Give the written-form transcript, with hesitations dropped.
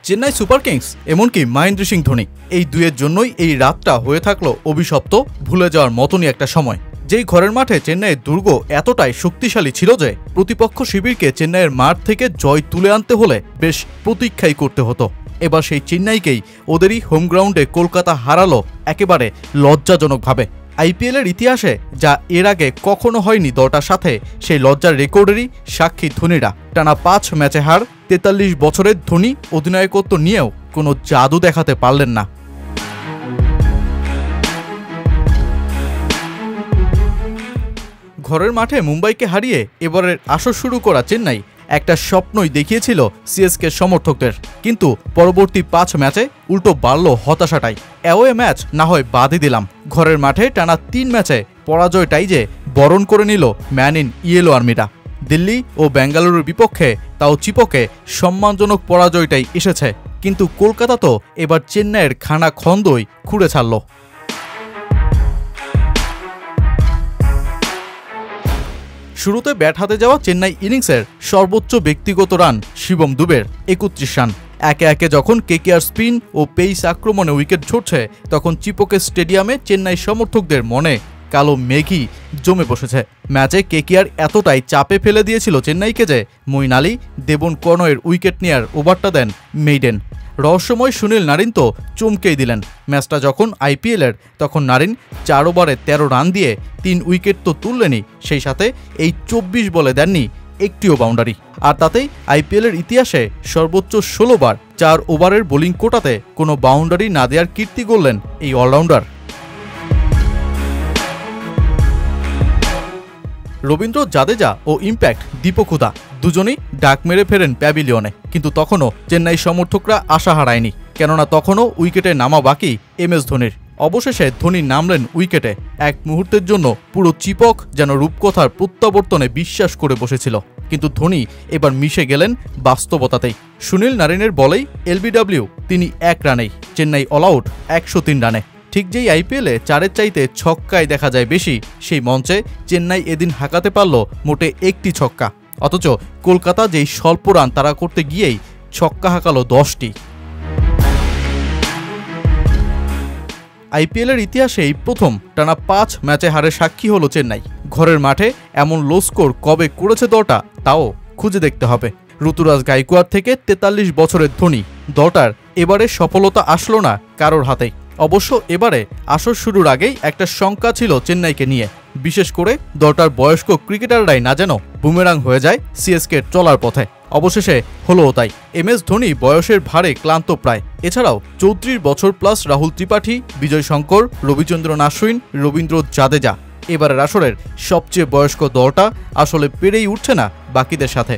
Chennai super Kings এমনকি মহেন্দ্র সিং ধোনি এই দুয়ের জন্যই এই রাতটা হয়ে থাকলো অভিশপ্ত, ভুলে যাওয়ার মতনই একটা সময়। যেই ঘরের মাঠে চেন্নাইয়ের দুর্গ এতটাই শক্তিশালী ছিল যে প্রতিপক্ষ শিবিরকে চেন্নাইয়ের মাঠ থেকে জয় তুলে আনতে হলে বেশ প্রতীক্ষাই করতে হতো। এবার সেই চেন্নাইকেই ওদেরই হোম গ্রাউন্ডে কলকাতা হারালো একেবারে লজ্জাজনকভাবে। আইপিএলের ইতিহাসে যা এর আগে কখনো হয়নি দলটার সাথে, সেই লজ্জার রেকর্ডেরই সাক্ষী ধোনিরা। টানা 5 ম্যাচে হার, 43 বছরের ধোনি অধিনায়কত্ব নিয়েও কোনো জাদু দেখাতে পারলেন না। ঘরের মাঠে মুম্বাইকে হারিয়ে এবারের আসর শুরু করা চেন্নাই একটা স্বপ্নই দেখিয়েছিল সিএসকে সমর্থকদের, কিন্তু পরবর্তী 5 ম্যাচে উল্টো বাড়ল হতাশাটাই। অ্যাওয়ে ম্যাচ না হয় বাদই দিলাম, ঘরের মাঠে টানা 3 ম্যাচে পরাজয়টাই যে বরণ করে নিল ম্যান ইন ইয়েলো আর্মিরা। দিল্লি ও বেঙ্গালুরুর বিপক্ষে তাও চিপকে সম্মানজনক পরাজয়টাই এসেছে, কিন্তু কলকাতা তো এবার চেন্নাইয়ের খানা খন্দই খুঁড়ে ছাড়ল। শুরুতে ব্যাট হাতে যাওয়া চেন্নাই ইনিংসের সর্বোচ্চ ব্যক্তিগত রান শিবম দুবের 31 রান। একে একে যখন কেকেআর স্পিন ও পেস আক্রমণে উইকেট ঝরছে, তখন চিপকে স্টেডিয়ামে চেন্নাই সমর্থকদের মনে কালো মেঘই জমে বসেছে। ম্যাচে কেকেআর এতটাই চাপে ফেলে দিয়েছিল চেন্নাইকে যে মঈন আলী দেবন কর্ণয়ের উইকেট নেয়ার ওভারটা দেন মেইডেন। রহস্যময় সুনীল নারিন তো চমকেই দিলেন। ম্যাচটা যখন আইপিএলের, তখন নারিন 4 ওভারে 13 রান দিয়ে 3 উইকেট তো তুললেনই, সেই সাথে এই 24 বলে দেননি একটিও বাউন্ডারি। আর তাতেই আইপিএলের ইতিহাসে সর্বোচ্চ 16 বার 4 ওভারের বোলিং কোটাতে কোনো বাউন্ডারি না দেওয়ার কীর্তি গড়লেন এই অলরাউন্ডার। রবীন্দ্র জাদেজা ও ইম্প্যাক্ট দীপক হুদা দুজনেই ডাক মেরে ফেরেন প্যাভিলিয়নে, কিন্তু তখনও চেন্নাই সমর্থকরা আশা হারায়নি, কেননা তখনও উইকেটে নামা বাকি এমএস ধোনির। অবশেষে ধোনি নামলেন উইকেটে। এক মুহূর্তের জন্য পুরো চিপক যেন রূপকথার প্রত্যাবর্তনে বিশ্বাস করে বসেছিল, কিন্তু ধোনি এবার মিশে গেলেন বাস্তবতাতেই। সুনীল নারিনের বলেই এলবিডব্লিউ, তিনি 1 রানেই চেন্নাই অল আউট 103 রানে। ঠিক যেই আইপিএলে 4-এর চাইতে ছক্কায় দেখা যায় বেশি, সেই মঞ্চে চেন্নাই এদিন হাঁকাতে পারল মোটে 1টি ছক্কা, অথচ কলকাতা যেই স্বল্প রান তারা করতে গিয়েই ছক্কা হাঁকালো 10টি। আইপিএলের ইতিহাসে এই প্রথম টানা 5 ম্যাচে হারের সাক্ষী হলো চেন্নাই। ঘরের মাঠে এমন লো স্কোর কবে করেছে দলটা, তাও খুঁজে দেখতে হবে। ঋতুরাজ গাইকোয়াড় থেকে 43 বছরের ধোনি, দলটার এবারে সফলতা আসলো না কারোর হাতেই। অবশ্য এবারে আসর শুরুর আগেই একটা শঙ্কা ছিল চেন্নাইকে নিয়ে, বিশেষ করে দলটার বয়স্ক ক্রিকেটাররাই না যেন বুমেরাং হয়ে যায় সিএসকে চলার পথে। অবশেষে হলোও তাই। এমএস ধোনি বয়সের ভারে ক্লান্ত প্রায়। এছাড়াও 34 বছর প্লাস রাহুল ত্রিপাঠী, বিজয় শঙ্কর, রবিচন্দ্রন আশ্বিন, রবীন্দ্র জাদেজা। এবারের আসরের সবচেয়ে বয়স্ক দলটা আসলে পেরেই উঠছে না বাকিদের সাথে।